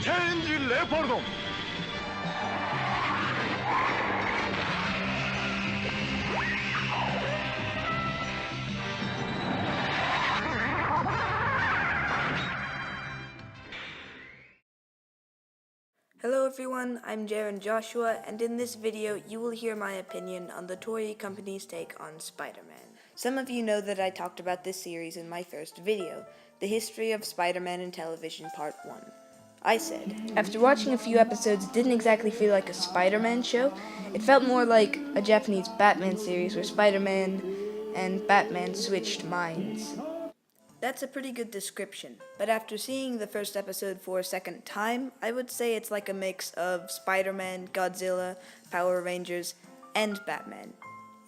チェンジレポルト Hello everyone, I'm Jaren Joshua, and in this video you will hear my opinion on the Toei Company's take on Spider-Man. Some of you know that I talked about this series in my first video, The History of Spider-Man in Television Part 1. I said, after watching a few episodes, it didn't exactly feel like a Spider-Man show. It felt more like a Japanese Batman series where Spider-Man and Batman switched minds. That's a pretty good description, but after seeing the first episode for a second time, I would say it's like a mix of Spider-Man, Godzilla, Power Rangers, and Batman.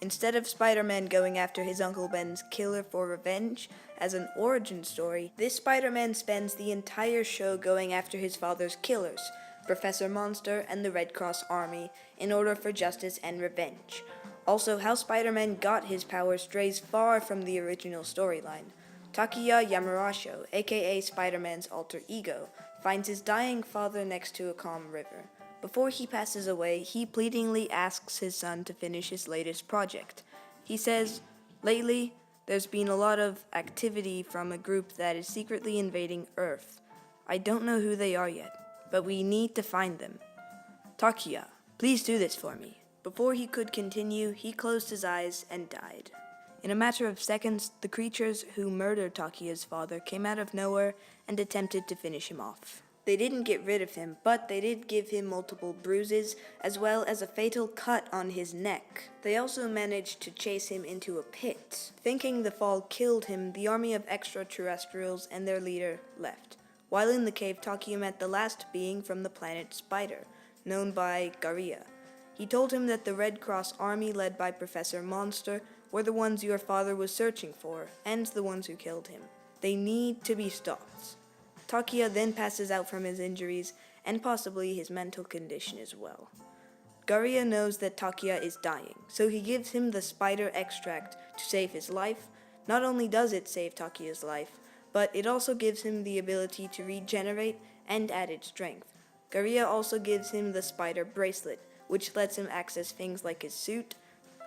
Instead of Spider-Man going after his Uncle Ben's killer for revenge as an origin story, this Spider-Man spends the entire show going after his father's killers, Professor Monster and the Red Cross Army, in order for justice and revenge. Also, how Spider-Man got his power strays far from the original storyline. Takuya Yamurasho, aka Spider-Man's alter ego, finds his dying father next to a calm river. Before he passes away, he pleadingly asks his son to finish his latest project. He says, "Lately, there's been a lot of activity from a group that is secretly invading Earth. I don't know who they are yet, but we need to find them. Takuya, please do this for me." Before he could continue, he closed his eyes and died. In a matter of seconds, the creatures who murdered Takuya's father came out of nowhere and attempted to finish him off. They didn't get rid of him, but they did give him multiple bruises, as well as a fatal cut on his neck. They also managed to chase him into a pit. Thinking the fall killed him, the army of extraterrestrials and their leader left. While in the cave, Takuya met the last being from the planet Spider, known by Garia. He told him that the Red Cross Army, led by Professor Monster, were the ones your father was searching for, and the ones who killed him. They need to be stopped. Takuya then passes out from his injuries, and possibly his mental condition as well. Garia knows that Takuya is dying, so he gives him the spider extract to save his life. Not only does it save Takuya's life, but it also gives him the ability to regenerate and added strength. Garia also gives him the spider bracelet, which lets him access things like his suit,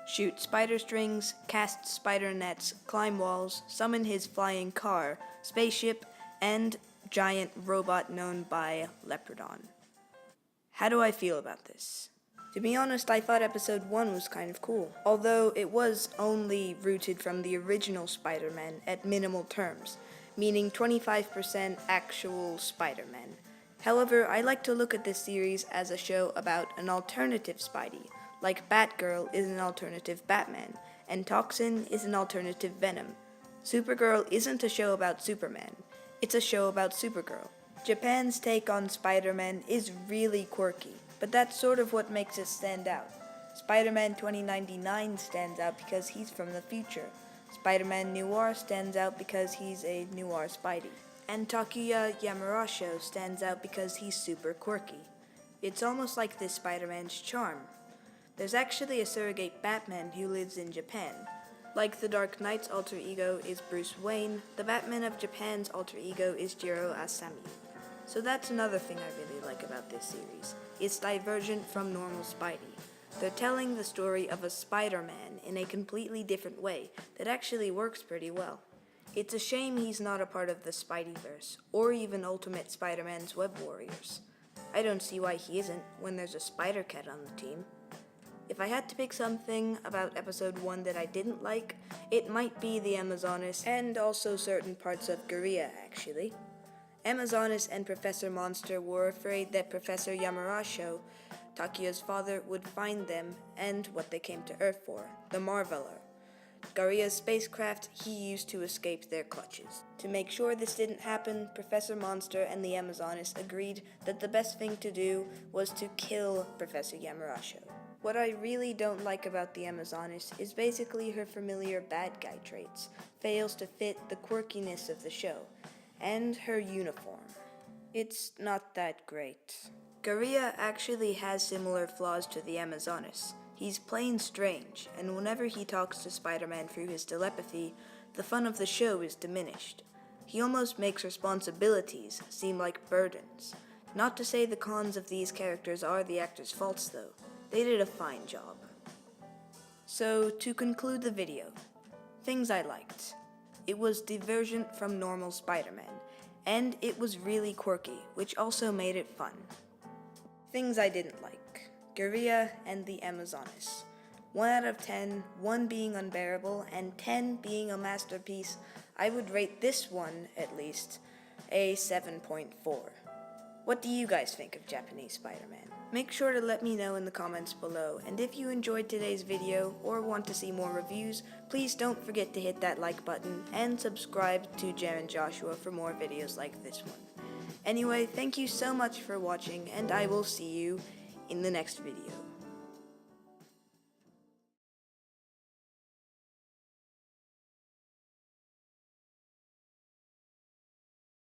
shoot spider strings, cast spider nets, climb walls, summon his flying car, spaceship, and giant robot known by Leopardon. How do I feel about this? To be honest, I thought episode 1 was kind of cool, although it was only rooted from the original Spider-Man at minimal terms, meaning 25% actual Spider-Man. However, I like to look at this series as a show about an alternative Spidey, like Batgirl is an alternative Batman, and Toxin is an alternative Venom. Supergirl isn't a show about Superman, it's a show about Supergirl. Japan's take on Spider-Man is really quirky, but that's sort of what makes it stand out. Spider-Man 2099 stands out because he's from the future. Spider-Man Noir stands out because he's a noir Spidey. And Takuya Yamurasho stands out because he's super quirky. It's almost like this Spider-Man's charm. There's actually a surrogate Batman who lives in Japan. Like the Dark Knight's alter ego is Bruce Wayne, the Batman of Japan's alter ego is Jiro Asami. So that's another thing I really like about this series. It's divergent from normal Spidey. They're telling the story of a Spider-Man in a completely different way that actually works pretty well. It's a shame he's not a part of the Spideyverse, or even Ultimate Spider-Man's Web Warriors. I don't see why he isn't when there's a Spider-Cat on the team. If I had to pick something about episode 1 that I didn't like, it might be the Amazonas and also certain parts of Garia, actually. Amazonas and Professor Monster were afraid that Professor Yamurasho, Takuya's father, would find them and what they came to Earth for, the Marveler, Garia's spacecraft he used to escape their clutches. To make sure this didn't happen, Professor Monster and the Amazonas agreed that the best thing to do was to kill Professor Yamurasho. What I really don't like about the Amazonas is basically her familiar bad guy traits, fails to fit the quirkiness of the show, and her uniform. It's not that great. Garia actually has similar flaws to the Amazonas. He's plain strange, and whenever he talks to Spider-Man through his telepathy, the fun of the show is diminished. He almost makes responsibilities seem like burdens. Not to say the cons of these characters are the actors' faults though, they did a fine job. So, to conclude the video, things I liked. It was divergent from normal Spider-Man, and it was really quirky, which also made it fun. Things I didn't like. Guerrilla and the Amazonas. 1 out of 10, 1 being unbearable, and 10 being a masterpiece, I would rate this one, at least, a 7.4. What do you guys think of Japanese Spider-Man? Make sure to let me know in the comments below, and if you enjoyed today's video or want to see more reviews, please don't forget to hit that like button and subscribe to Jer and Joshua for more videos like this one. Anyway, thank you so much for watching, and I will see you in the next video.